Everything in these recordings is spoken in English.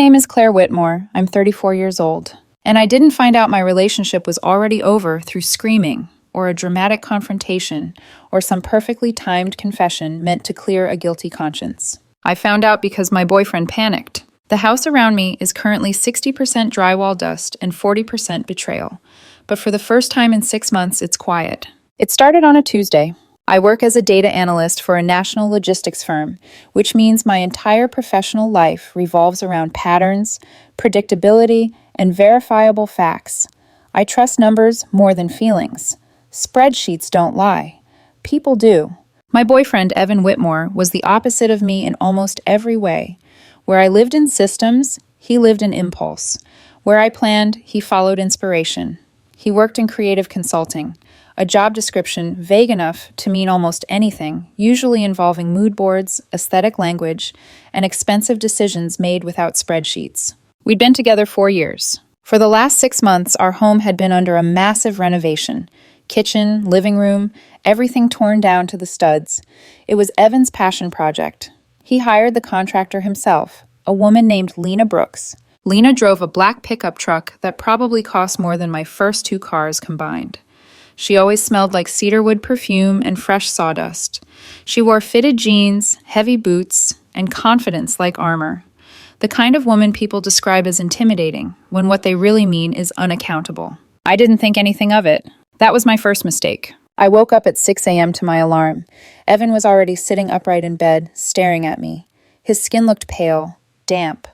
name is Claire Whitmore. I'm 34 years old. And I didn't find out my relationship was already over through screaming, or a dramatic confrontation, or some perfectly timed confession meant to clear a guilty conscience. I found out because my boyfriend panicked. The house around me is currently 60% drywall dust and 40% betrayal. But for the first time in 6 months, it's quiet. It started on a Tuesday. I work as a data analyst for a national logistics firm, which means my entire professional life revolves around patterns, predictability, and verifiable facts. I trust numbers more than feelings. Spreadsheets don't lie. People do. My boyfriend, Evan Whitmore, was the opposite of me in almost every way. Where I lived in systems, he lived in impulse. Where I planned, he followed inspiration. He worked in creative consulting, a job description vague enough to mean almost anything, usually involving mood boards, aesthetic language, and expensive decisions made without spreadsheets. We'd been together 4 years. For the last 6 months, our home had been under a massive renovation. Kitchen, living room, everything torn down to the studs. It was Evan's passion project. He hired the contractor himself, a woman named Lena Brooks. Lena drove a black pickup truck that probably cost more than my first 2 cars combined. She always smelled like cedarwood perfume and fresh sawdust. She wore fitted jeans, heavy boots, and confidence like armor. The kind of woman people describe as intimidating, when what they really mean is unaccountable. I didn't think anything of it. That was my first mistake. I woke up at 6 a.m. to my alarm. Evan was already sitting upright in bed, staring at me. His skin looked pale, damp,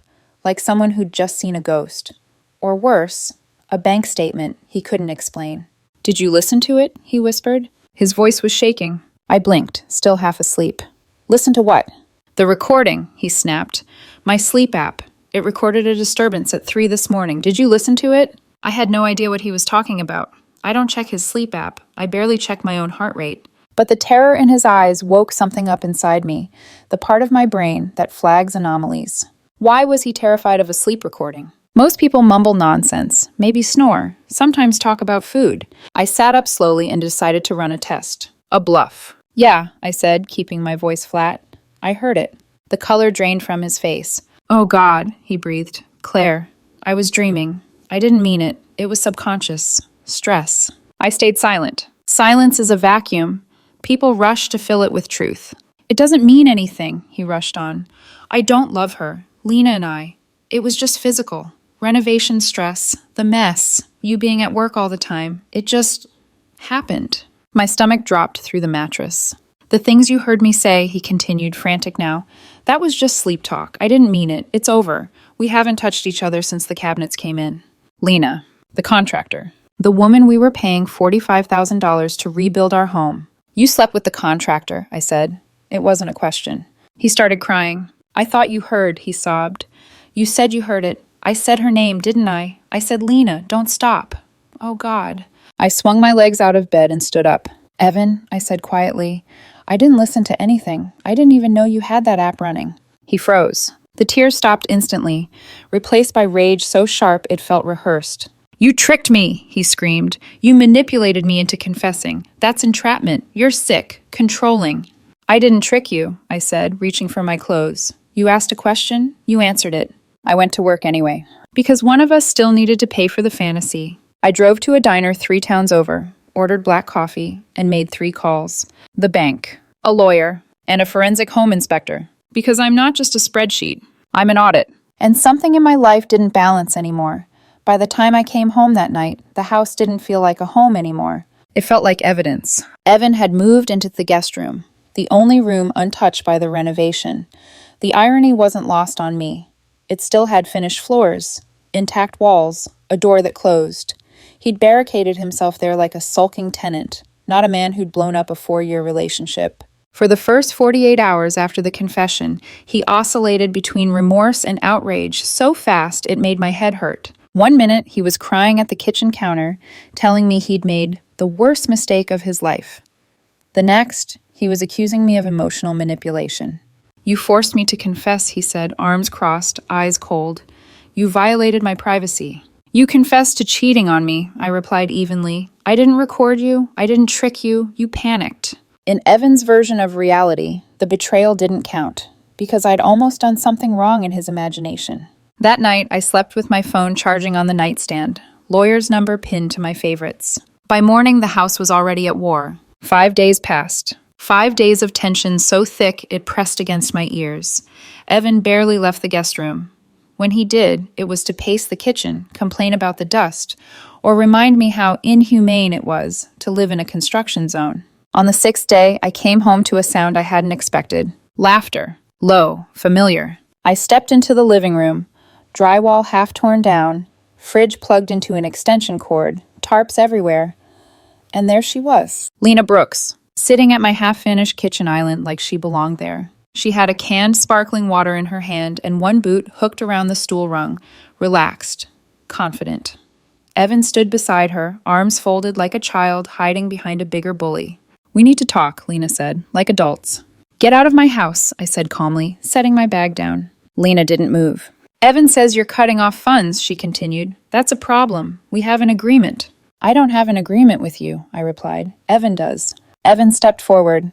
like someone who'd just seen a ghost. Or worse, a bank statement he couldn't explain. "Did you listen to it?" he whispered. His voice was shaking. I blinked, still half asleep. "Listen to what?" "The recording," he snapped. "My sleep app. It recorded a disturbance at 3 this morning. Did you listen to it?" I had no idea what he was talking about. I don't check his sleep app. I barely check my own heart rate. But the terror in his eyes woke something up inside me, the part of my brain that flags anomalies. Why was he terrified of a sleep recording? Most people mumble nonsense, maybe snore, sometimes talk about food. I sat up slowly and decided to run a test. A bluff. "Yeah," I said, keeping my voice flat. I heard it. The color drained from his face. "Oh God," he breathed. "Claire, I was dreaming. I didn't mean it. It was subconscious. Stress." I stayed silent. Silence is a vacuum. People rush to fill it with truth. "It doesn't mean anything," he rushed on. "I don't love her. Lena and I. It was just physical. Renovation stress, the mess, you being at work all the time. It just happened." My stomach dropped through the mattress. "The things you heard me say," he continued, frantic now, "that was just sleep talk. I didn't mean it. It's over. We haven't touched each other since the cabinets came in." Lena, the contractor. The woman we were paying $45,000 to rebuild our home. "You slept with the contractor," I said. It wasn't a question. He started crying. "I thought you heard," he sobbed. "You said you heard it. I said her name, didn't I? I said, 'Lena, don't stop.'" Oh, God. I swung my legs out of bed and stood up. "Evan," I said quietly, "I didn't listen to anything. I didn't even know you had that app running." He froze. The tears stopped instantly, replaced by rage so sharp it felt rehearsed. "You tricked me," he screamed. "You manipulated me into confessing. That's entrapment. You're sick, controlling." "I didn't trick you," I said, reaching for my clothes. "You asked a question, you answered it." I went to work anyway, because one of us still needed to pay for the fantasy. I drove to a diner 3 towns over, ordered black coffee, and made 3 calls. The bank, a lawyer, and a forensic home inspector. Because I'm not just a spreadsheet, I'm an audit. And something in my life didn't balance anymore. By the time I came home that night, the house didn't feel like a home anymore. It felt like evidence. Evan had moved into the guest room, the only room untouched by the renovation. The irony wasn't lost on me. It still had finished floors, intact walls, a door that closed. He'd barricaded himself there like a sulking tenant, not a man who'd blown up a 4-year relationship. For the first 48 hours after the confession, he oscillated between remorse and outrage so fast it made my head hurt. One minute, he was crying at the kitchen counter, telling me he'd made the worst mistake of his life. The next, he was accusing me of emotional manipulation. "You forced me to confess," he said, arms crossed, eyes cold. "You violated my privacy." "You confessed to cheating on me," I replied evenly. "I didn't record you. I didn't trick you. You panicked." In Evan's version of reality, the betrayal didn't count, because I'd almost done something wrong in his imagination. That night, I slept with my phone charging on the nightstand, lawyer's number pinned to my favorites. By morning, the house was already at war. 5 days passed. 5 days of tension so thick it pressed against my ears. Evan barely left the guest room. When he did, it was to pace the kitchen, complain about the dust, or remind me how inhumane it was to live in a construction zone. On the 6th day, I came home to a sound I hadn't expected. Laughter. Low, familiar. I stepped into the living room. Drywall half torn down, fridge plugged into an extension cord, tarps everywhere. And there she was. Lena Brooks, sitting at my half-finished kitchen island like she belonged there. She had a canned sparkling water in her hand and one boot hooked around the stool rung, relaxed, confident. Evan stood beside her, arms folded like a child hiding behind a bigger bully. "We need to talk," Lena said, like adults. "Get out of my house," I said calmly, setting my bag down. Lena didn't move. "Evan says you're cutting off funds," she continued. "That's a problem. We have an agreement." "I don't have an agreement with you," I replied. "Evan does." Evan stepped forward.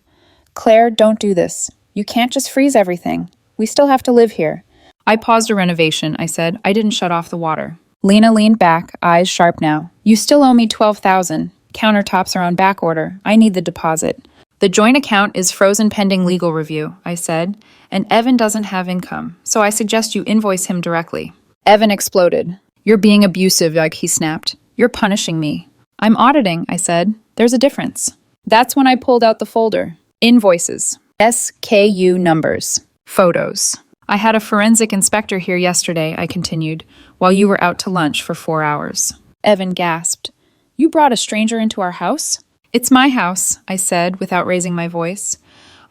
"Claire, don't do this. You can't just freeze everything. We still have to live here." "I paused a renovation," I said. "I didn't shut off the water." Lena leaned back, eyes sharp now. "You still owe me $12,000. Countertops are on back order. I need the deposit." "The joint account is frozen pending legal review," I said, "and Evan doesn't have income, so I suggest you invoice him directly." Evan exploded. "You're being abusive," he snapped. "You're punishing me." "I'm auditing," I said. "There's a difference." That's when I pulled out the folder. Invoices. SKU numbers. Photos. "I had a forensic inspector here yesterday," I continued, "while you were out to lunch for 4 hours. Evan gasped. "You brought a stranger into our house?" "It's my house," I said, without raising my voice.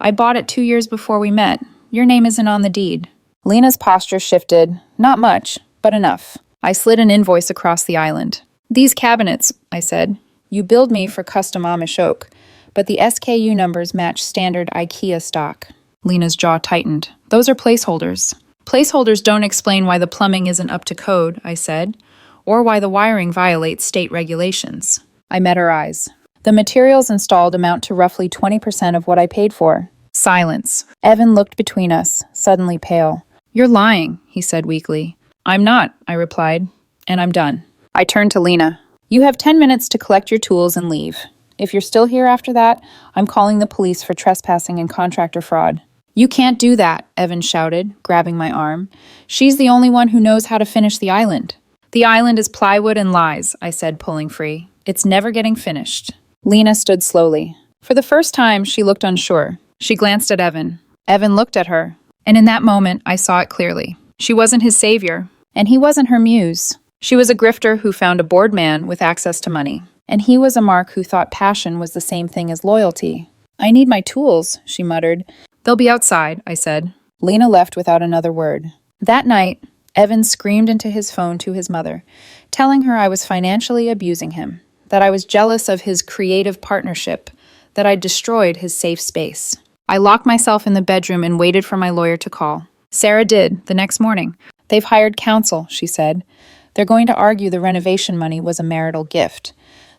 "I bought it 2 years before we met. Your name isn't on the deed." Lena's posture shifted. Not much, but enough. I slid an invoice across the island. "These cabinets," I said. "You billed me for custom Amish oak, but the SKU numbers match standard IKEA stock." Lena's jaw tightened. "Those are placeholders." "Placeholders don't explain why the plumbing isn't up to code," I said, "or why the wiring violates state regulations." I met her eyes. "The materials installed amount to roughly 20% of what I paid for." Silence. Evan looked between us, suddenly pale. "You're lying," he said weakly. "I'm not," I replied, "and I'm done." I turned to Lena. "You have 10 minutes to collect your tools and leave. If you're still here after that, I'm calling the police for trespassing and contractor fraud." "You can't do that," Evan shouted, grabbing my arm. "She's the only one who knows how to finish the island." "The island is plywood and lies," I said, pulling free. "It's never getting finished." Lena stood slowly. For the first time, she looked unsure. She glanced at Evan. Evan looked at her. And in that moment, I saw it clearly. She wasn't his savior, and he wasn't her muse. She was a grifter who found a bored man with access to money. And he was a mark who thought passion was the same thing as loyalty. "I need my tools," she muttered. "They'll be outside," I said. Lena left without another word. That night, Evan screamed into his phone to his mother, telling her I was financially abusing him, that I was jealous of his creative partnership, that I'd destroyed his safe space. I locked myself in the bedroom and waited for my lawyer to call. Sarah did, the next morning. "They've hired counsel," she said. "They're going to argue the renovation money was a marital gift.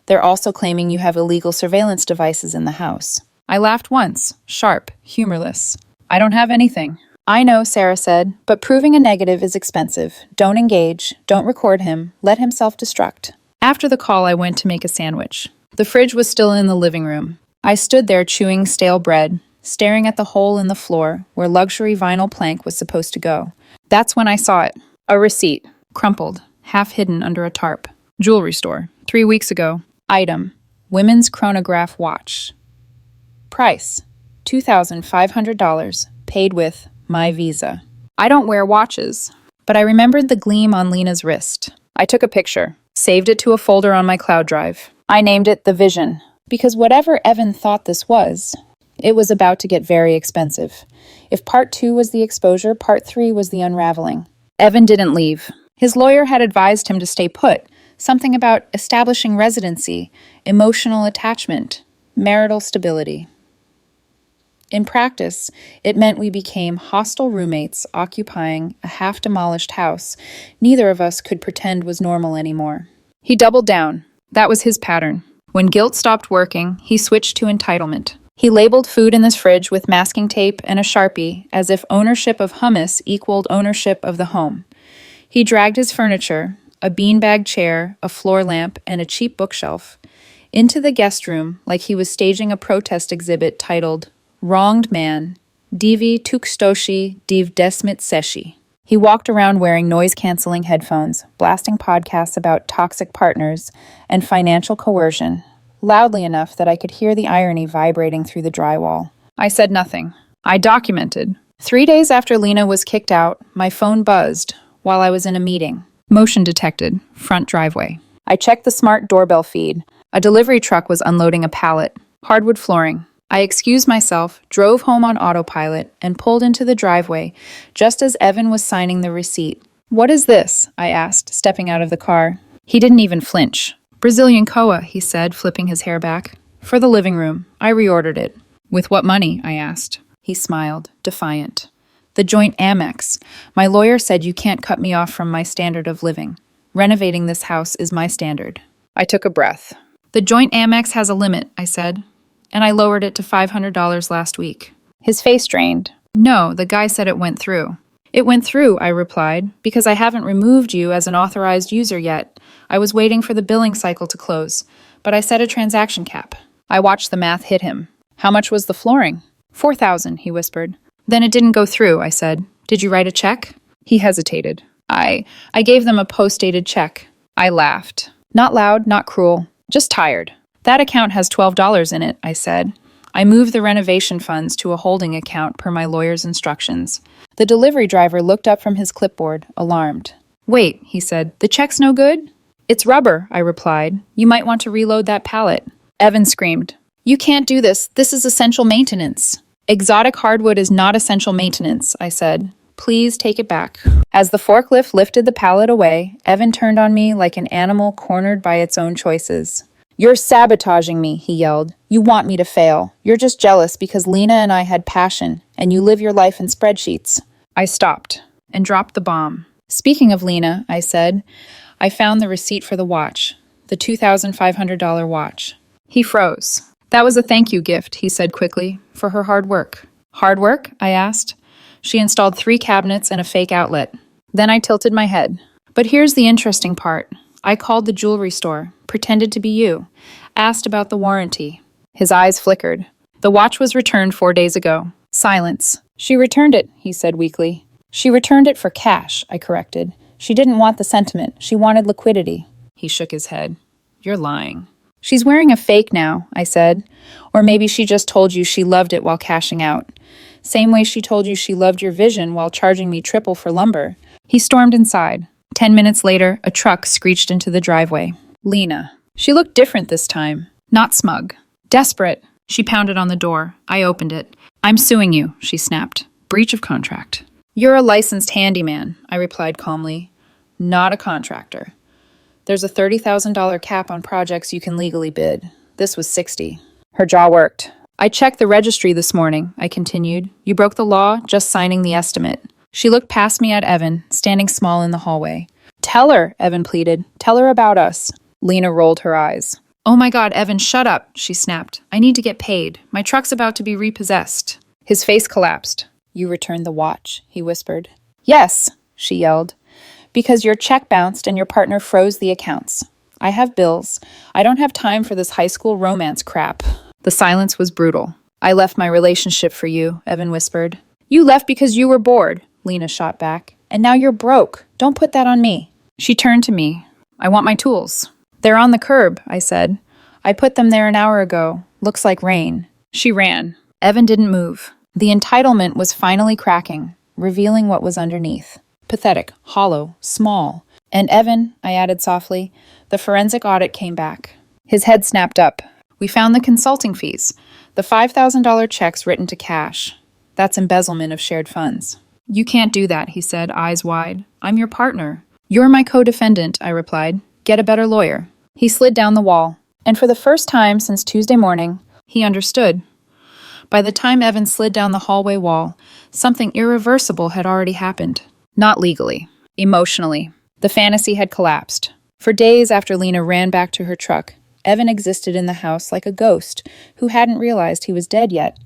They're also claiming you have illegal surveillance devices in the house." I laughed once, sharp, humorless. "I don't have anything." "I know," Sarah said, "but proving a negative is expensive. Don't engage, don't record him, let him self-destruct." After the call, I went to make a sandwich. The fridge was still in the living room. I stood there chewing stale bread, staring at the hole in the floor where luxury vinyl plank was supposed to go. That's when I saw it. A receipt, crumpled, half hidden under a tarp. Jewelry store, 3 weeks ago. Item, women's chronograph watch. Price, $2,500, paid with my Visa. I don't wear watches, but I remembered the gleam on Lena's wrist. I took a picture, saved it to a folder on my cloud drive. I named it The Vision, because whatever Evan thought this was, it was about to get very expensive. If part 2 was the exposure, part 3 was the unraveling. Evan didn't leave. His lawyer had advised him to stay put, something about establishing residency, emotional attachment, marital stability. In practice, it meant we became hostile roommates occupying a half-demolished house neither of us could pretend was normal anymore. He doubled down. That was his pattern. When guilt stopped working, he switched to entitlement. He labeled food in this fridge with masking tape and a Sharpie as if ownership of hummus equaled ownership of the home. He dragged his furniture, a beanbag chair, a floor lamp, and a cheap bookshelf, into the guest room like he was staging a protest exhibit titled, Wronged Man, Divi Tukstoshi Div Desmit Seshi. He walked around wearing noise-canceling headphones, blasting podcasts about toxic partners and financial coercion, loudly enough that I could hear the irony vibrating through the drywall. I said nothing. I documented. 3 days after Lena was kicked out, my phone buzzed while I was in a meeting. Motion detected, front driveway. I checked the smart doorbell feed. A delivery truck was unloading a pallet. Hardwood flooring. I excused myself, drove home on autopilot, and pulled into the driveway just as Evan was signing the receipt. "What is this?" I asked, stepping out of the car. He didn't even flinch. "Brazilian koa," he said, flipping his hair back. "For the living room. I reordered it." "With what money?" I asked. He smiled, defiant. "The joint Amex. My lawyer said you can't cut me off from my standard of living. Renovating this house is my standard." I took a breath. "The joint Amex has a limit," I said, "and I lowered it to $500 last week." His face drained. "No, the guy said it went through." "It went through," I replied, "because I haven't removed you as an authorized user yet. I was waiting for the billing cycle to close, but I set a transaction cap." I watched the math hit him. "How much was the flooring?" $4,000, he whispered. "Then it didn't go through," I said. "Did you write a check?" He hesitated. I gave them a post-dated check." I laughed. Not loud, not cruel, just tired. "That account has $12 in it," I said. I moved the renovation funds to a holding account per my lawyer's instructions. The delivery driver looked up from his clipboard, alarmed. "Wait," he said, "the check's no good?" "It's rubber," I replied. "You might want to reload that pallet." Evan screamed, "You can't do this. This is essential maintenance." "Exotic hardwood is not essential maintenance," I said. "Please take it back." As the forklift lifted the pallet away, Evan turned on me like an animal cornered by its own choices. "You're sabotaging me," he yelled. "You want me to fail. You're just jealous because Lena and I had passion, and you live your life in spreadsheets." I stopped and dropped the bomb. "Speaking of Lena," I said, "I found the receipt for the watch, the $2,500 watch." He froze. "That was a thank you gift," he said quickly, "for her hard work." "Hard work?" I asked. "She installed 3 cabinets and a fake outlet." Then I tilted my head. "But here's the interesting part. I called the jewelry store, pretended to be you, asked about the warranty." His eyes flickered. "The watch was returned 4 days ago." Silence. "She returned it," he said weakly. "She returned it for cash," I corrected. "She didn't want the sentiment. She wanted liquidity." He shook his head. "You're lying." "She's wearing a fake now," I said. "Or maybe she just told you she loved it while cashing out. Same way she told you she loved your vision while charging me triple for lumber." He stormed inside. 10 minutes later, a truck screeched into the driveway. Lena. She looked different this time. Not smug. Desperate. She pounded on the door. I opened it. "I'm suing you," she snapped. "Breach of contract." "You're a licensed handyman," I replied calmly. "Not a contractor. There's a $30,000 cap on projects you can legally bid. This was 60. Her jaw worked. "I checked the registry this morning," I continued. "You broke the law just signing the estimate." She looked past me at Evan, standing small in the hallway. "Tell her," Evan pleaded. "Tell her about us." Lena rolled her eyes. "Oh my God, Evan, shut up," she snapped. "I need to get paid. My truck's about to be repossessed." His face collapsed. "You returned the watch," he whispered. "Yes," she yelled. "Because your check bounced and your partner froze the accounts. I have bills. I don't have time for this high school romance crap." The silence was brutal. "I left my relationship for you," Evan whispered. "You left because you were bored," Lena shot back. "And now you're broke. Don't put that on me." She turned to me. "I want my tools." "They're on the curb," I said. "I put them there an hour ago. Looks like rain." She ran. Evan didn't move. The entitlement was finally cracking, revealing what was underneath. Pathetic, hollow, small. "And Evan," I added softly, "the forensic audit came back." His head snapped up. "We found the consulting fees, the $5,000 checks written to cash. That's embezzlement of shared funds." "You can't do that," he said, eyes wide. "I'm your partner." "You're my co-defendant," I replied. "Get a better lawyer." He slid down the wall, and for the first time since Tuesday morning, he understood. By the time Evan slid down the hallway wall, something irreversible had already happened. Not legally, emotionally. The fantasy had collapsed. For days after Lena ran back to her truck, Evan existed in the house like a ghost who hadn't realized he was dead yet.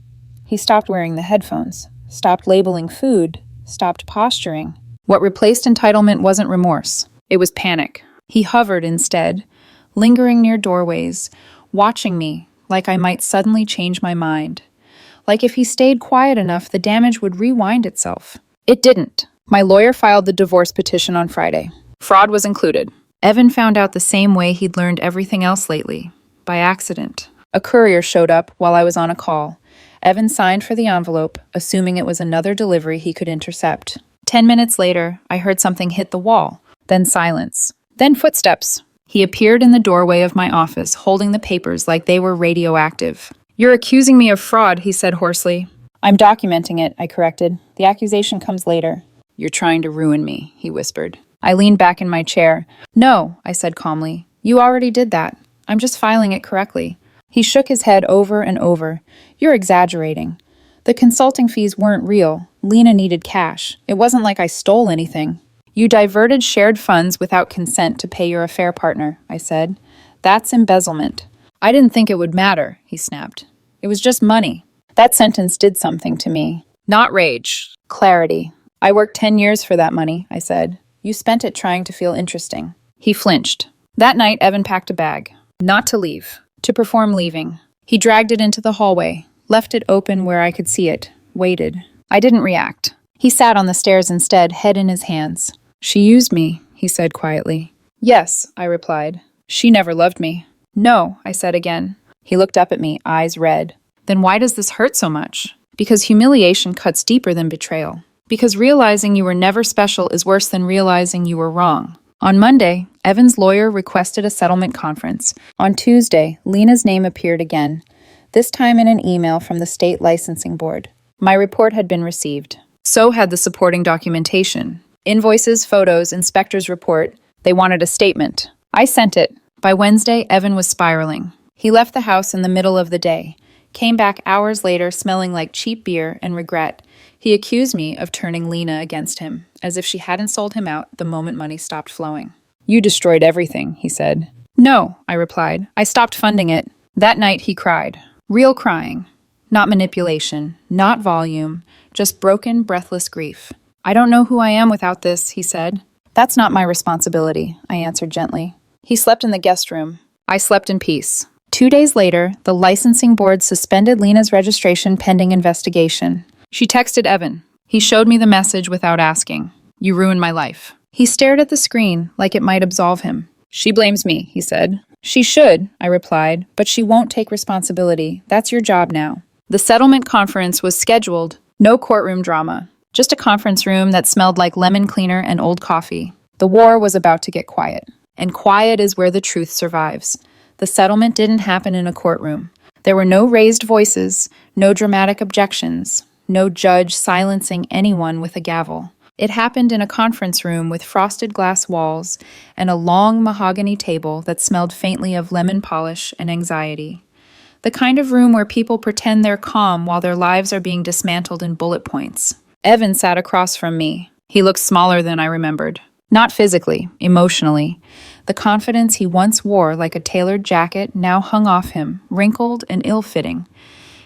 He stopped wearing the headphones, stopped labeling food, stopped posturing. What replaced entitlement wasn't remorse. It was panic. He hovered instead, lingering near doorways, watching me like I might suddenly change my mind. Like if he stayed quiet enough, the damage would rewind itself. It didn't. My lawyer filed the divorce petition on Friday. Fraud was included. Evan found out the same way he'd learned everything else lately, by accident. A courier showed up while I was on a call. Evan signed for the envelope, assuming it was another delivery he could intercept. 10 minutes later, I heard something hit the wall, then silence, then footsteps. He appeared in the doorway of my office, holding the papers like they were radioactive. "You're accusing me of fraud," he said hoarsely. "I'm documenting it," I corrected. "The accusation comes later." "You're trying to ruin me," he whispered. I leaned back in my chair. "No," I said calmly. "You already did that. I'm just filing it correctly." He shook his head over and over. "You're exaggerating. The consulting fees weren't real. Lena needed cash. It wasn't like I stole anything." "You diverted shared funds without consent to pay your affair partner," I said. "That's embezzlement." "I didn't think it would matter," he snapped. "It was just money." That sentence did something to me. Not rage. Clarity. "I worked 10 years for that money," I said. "You spent it trying to feel interesting." He flinched. That night, Evan packed a bag. Not to leave. To perform leaving. He dragged it into the hallway, left it open where I could see it, waited. I didn't react. He sat on the stairs instead, head in his hands. "She used me," he said quietly. "Yes," I replied. "She never loved me." "No," I said again. He looked up at me, eyes red. "Then why does this hurt so much?" "Because humiliation cuts deeper than betrayal. Because realizing you were never special is worse than realizing you were wrong." On Monday, Evan's lawyer requested a settlement conference. On Tuesday, Lena's name appeared again, this time in an email from the state licensing board. My report had been received. So had the supporting documentation. Invoices, photos, inspector's report. They wanted a statement. I sent it. By Wednesday, Evan was spiraling. He left the house in the middle of the day, came back hours later smelling like cheap beer and regret. He accused me of turning Lena against him, as if she hadn't sold him out the moment money stopped flowing. "You destroyed everything," he said. "No," I replied. "I stopped funding it." That night he cried. Real crying. Not manipulation, not volume, just broken, breathless grief. "I don't know who I am without this," he said. "That's not my responsibility," I answered gently. He slept in the guest room. I slept in peace. 2 days later, the licensing board suspended Lena's registration pending investigation. She texted Evan. He showed me the message without asking. "You ruined my life." He stared at the screen like it might absolve him. "She blames me," he said. "She should," I replied, "but she won't take responsibility. That's your job now." The settlement conference was scheduled. No courtroom drama. Just a conference room that smelled like lemon cleaner and old coffee. The war was about to get quiet. And quiet is where the truth survives. The settlement didn't happen in a courtroom. There were no raised voices, no dramatic objections, no judge silencing anyone with a gavel. It happened in a conference room with frosted glass walls and a long mahogany table that smelled faintly of lemon polish and anxiety. The kind of room where people pretend they're calm while their lives are being dismantled in bullet points. Evan sat across from me. He looked smaller than I remembered. Not physically, emotionally. The confidence he once wore like a tailored jacket now hung off him, wrinkled and ill-fitting.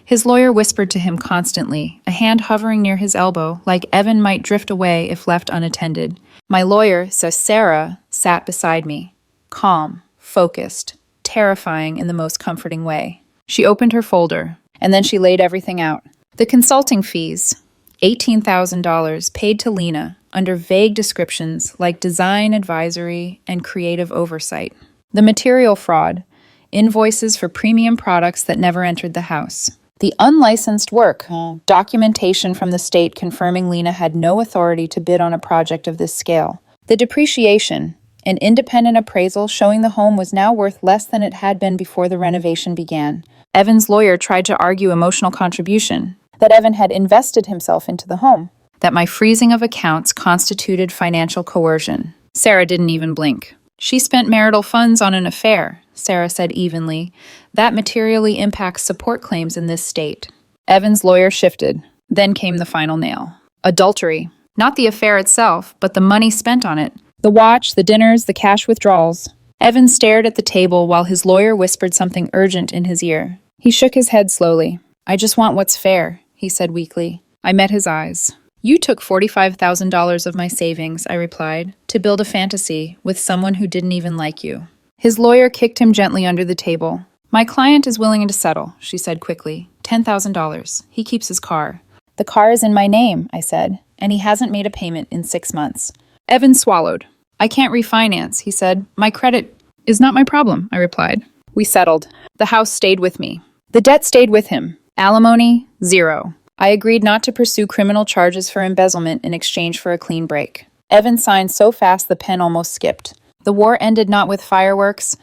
His lawyer whispered to him constantly, a hand hovering near his elbow, like Evan might drift away if left unattended. My lawyer, Sarah, sat beside me, calm, focused, terrifying in the most comforting way. She opened her folder, and then she laid everything out. The consulting fees, $18,000 paid to Lena under vague descriptions like design advisory and creative oversight. The material fraud, invoices for premium products that never entered the house. The unlicensed work, documentation from the state confirming Lena had no authority to bid on a project of this scale. The depreciation, an independent appraisal showing the home was now worth less than it had been before the renovation began. Evan's lawyer tried to argue emotional contribution, that Evan had invested himself into the home, that my freezing of accounts constituted financial coercion. Sarah didn't even blink. "She spent marital funds on an affair," Sarah said evenly. "That materially impacts support claims in this state." Evan's lawyer shifted. Then came the final nail. Adultery. Not the affair itself, but the money spent on it. The watch, the dinners, the cash withdrawals. Evan stared at the table while his lawyer whispered something urgent in his ear. He shook his head slowly. "I just want what's fair," he said weakly. I met his eyes. You took $45,000 of my savings, I replied, to build a fantasy with someone who didn't even like you. His lawyer kicked him gently under the table. My client is willing to settle, she said quickly. $10,000. He keeps his car. The car is in my name, I said, and he hasn't made a payment in 6 months. Evan swallowed. I can't refinance, he said. My credit is not my problem, I replied. We settled. The house stayed with me. The debt stayed with him. Alimony, zero. I agreed not to pursue criminal charges for embezzlement in exchange for a clean break. Evan signed so fast the pen almost skipped. The war ended not with fireworks,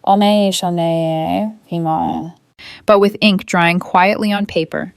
but with ink drying quietly on paper.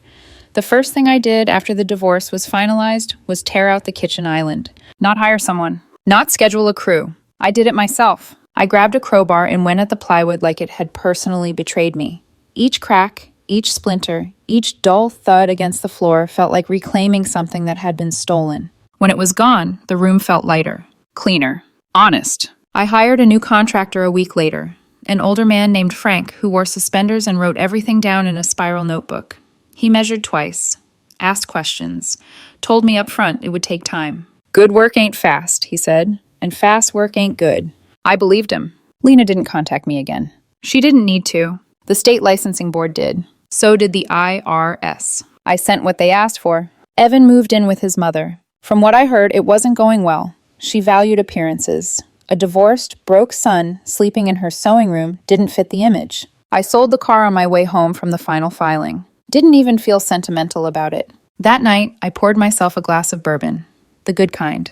The first thing I did after the divorce was finalized was tear out the kitchen island. Not hire someone. Not schedule a crew. I did it myself. I grabbed a crowbar and went at the plywood like it had personally betrayed me. Each crack, each splinter, each dull thud against the floor felt like reclaiming something that had been stolen. When it was gone, the room felt lighter, cleaner, honest. I hired a new contractor a week later, an older man named Frank who wore suspenders and wrote everything down in a spiral notebook. He measured twice, asked questions, told me up front it would take time. Good work ain't fast, he said, and fast work ain't good. I believed him. Lena didn't contact me again. She didn't need to. The state licensing board did. So did the IRS. I sent what they asked for. Evan moved in with his mother. From what I heard, it wasn't going well. She valued appearances. A divorced, broke son sleeping in her sewing room didn't fit the image. I sold the car on my way home from the final filing. Didn't even feel sentimental about it. That night, I poured myself a glass of bourbon. The good kind.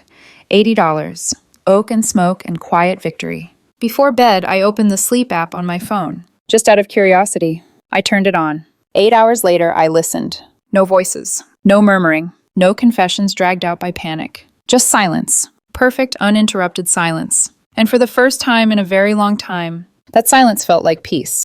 $80. Oak and smoke and quiet victory. Before bed, I opened the sleep app on my phone. Just out of curiosity, I turned it on. 8 hours later, I listened. No voices. No murmuring. No confessions dragged out by panic. Just silence. Perfect, uninterrupted silence. And for the first time in a very long time, that silence felt like peace.